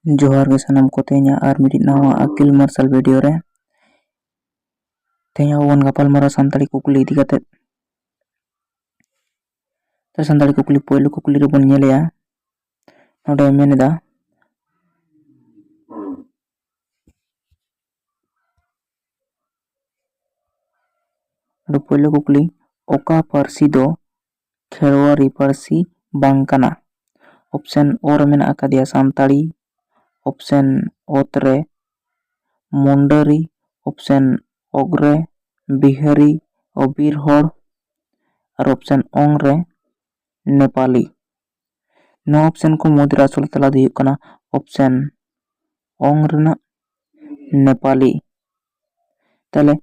जोहार गे सानाम को तेहना आर मिडिट नावा आकिल मार्शल वीडियो रे तेहना वन गपाल मारा सानताड़ी कुकली इदी काते ते सानताड़ी कुकली पोयलो कुकली रे बन नेलेया नोडे मेनेदा नोडे पोयलो कुकली ओका पारसी दो खेरवारी पारसी बांग काना ऑप्शन ओ रे मेना आकादिया सानताड़ी ऑप्शन ओत रे मुंडरी ऑप्शन ओगरे बिहारी और बीर होड़ और ऑप्शन ओंग रे नेपाली नो ऑप्शन को मुद्रा आसल तला दी कना ऑप्शन ओंग रेना नेपाली तले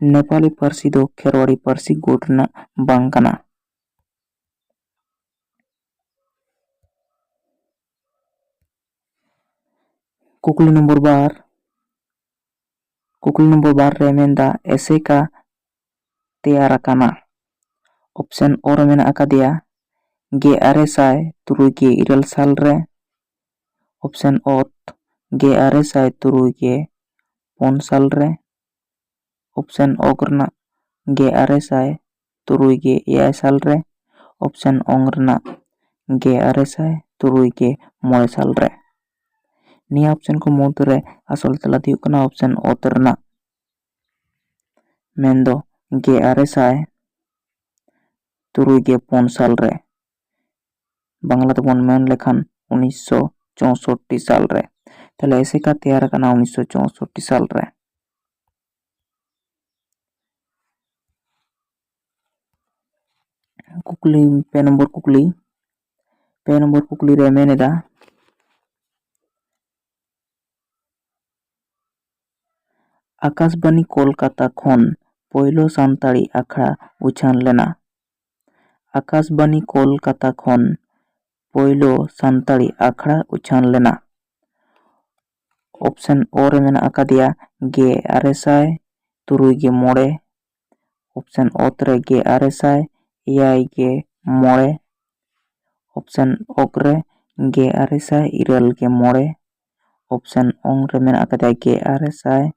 नेपाली पारसी दो खेरवाड़ी पारसी गोटना बांग काना। कुकली नंबर बार रे मेंदा एसेका तैयार काना ऑप्शन ओ रे मेना आकादिया गे आरे साय तुरुई गे इरल साल रे ऑप्शन ओत गे आरे साय तुरुई गे पौन साल रे ऑप्शन ओगरना गे आरे साय तुरुई गे एयाय साल रे ऑप्शन ओंगरना गे आरे साय तुरुई गे मोए साल रे निया ऑप्शन को मुद्दे रे आसल तला दी कना ऑप्शन ओतरना मेंदो गे आरे साय तुरुई गे पौन साल रे बांग्ला तबन मेन लेखान 1964 साल रे तले ऐसे का तैयार कना 1964 साल रे। कुकली पे नंबर कुकली रे मेनेदा आकाशबाणी कोलकाता खन पोयलो सानताड़ी आखड़ा उछान लेना आकाशबाणी कोलकाता खन पोयलो सानताड़ी आखड़ा उछान लेना ऑप्शन ओ रे मेना आकादिया गे आरेसाय तुरुई गे मोड़े ऑप्शन ओत रे गे आरेसाय एयाय गे मोड़े ऑप्शन ओगरे गे आरेसाय इरल गे मोड़े ऑप्शन ओंग रे मेना आकादिया गे आरेसाय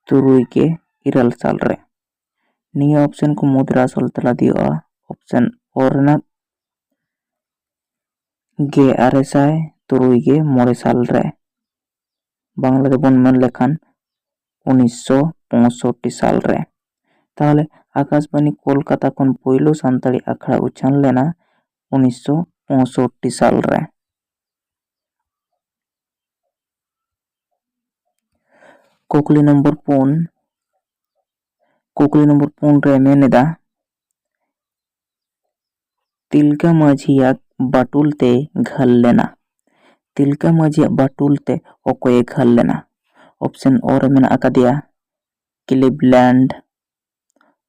तुरुई गे इरल साल रे निया ऑप्शन को मुद्रा आसल तला दिया ऑप्शन ओरना गे आरेसाय तुरुई गे मोड़े साल रे बांग्ला देबन मेन लेखान 1965 साल रे ताहले आकाशबाणी कोलकाता खन पोयलो सानताड़ी आखड़ा उछान लेना 1965 साल रे। कुकली नंबर पुन रे मेनेदा तिलका माझिया बाटुल ते घल लेना तिलका माझिया बाटुल ते ओकोए घल लेना ऑप्शन ओ रे मेना आकादिया क्लिवलैंड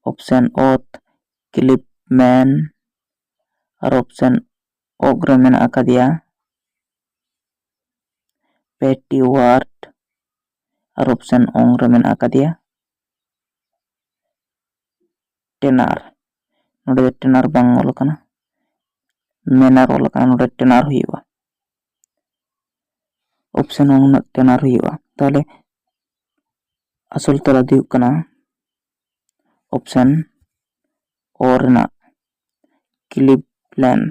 ऑप्शन ओत क्लिपमैन और ऑप्शन ओग रे मेना आकादिया पेटीवार्ट और ऑप्शन ओंग रे मेना आकादिया टेनार नोडे टेनार बांग ओल कना मेनार ओल कना नोडे टेनार हुईवा ऑप्शन ओंग टेनार हुईवा ताले असल तला दिउ कना ऑप्शन ओरना क्लिवलैंड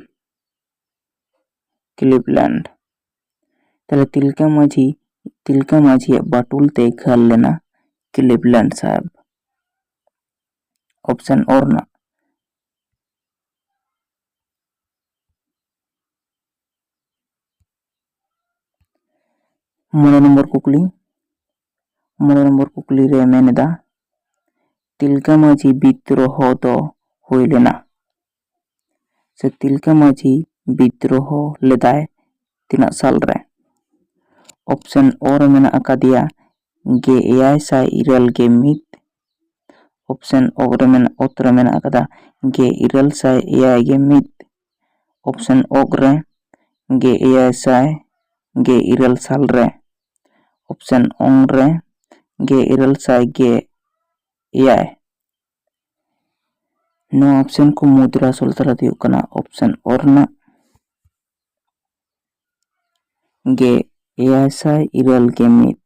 ताले तिलका माझी बाटुल ते घल लेना क्लिवलैंड साहब ऑप्शन ओरना मोड़े नंबर कुकली रे मेनेदा तिलका माझी विद्रोह दो हुई लेना से तिलका माझी विद्रोह लेदाय तीना साल रे ऑप्शन ओर मेना आकादिया गे एयाय साय इरल गे मित ऑप्शन ओगरे मेना ओतरे मेना आकादा गे इरल साय एयाय गे मित ऑप्शन ओगरे गे एयाय साय गे इरल साल रे ऑप्शन ओंग रे गे इरल साय गे एयाय नो ऑप्शन को मुद्रा आसल तला दिउ कना ऑप्शन ओरना ᱜᱮ 1781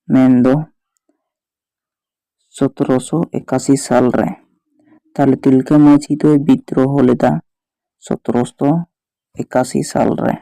ᱢᱮᱱᱫᱚ 1781 साल रे। ताले तिलका मांझी दोय विद्रोह लेदा 1781 साल रे।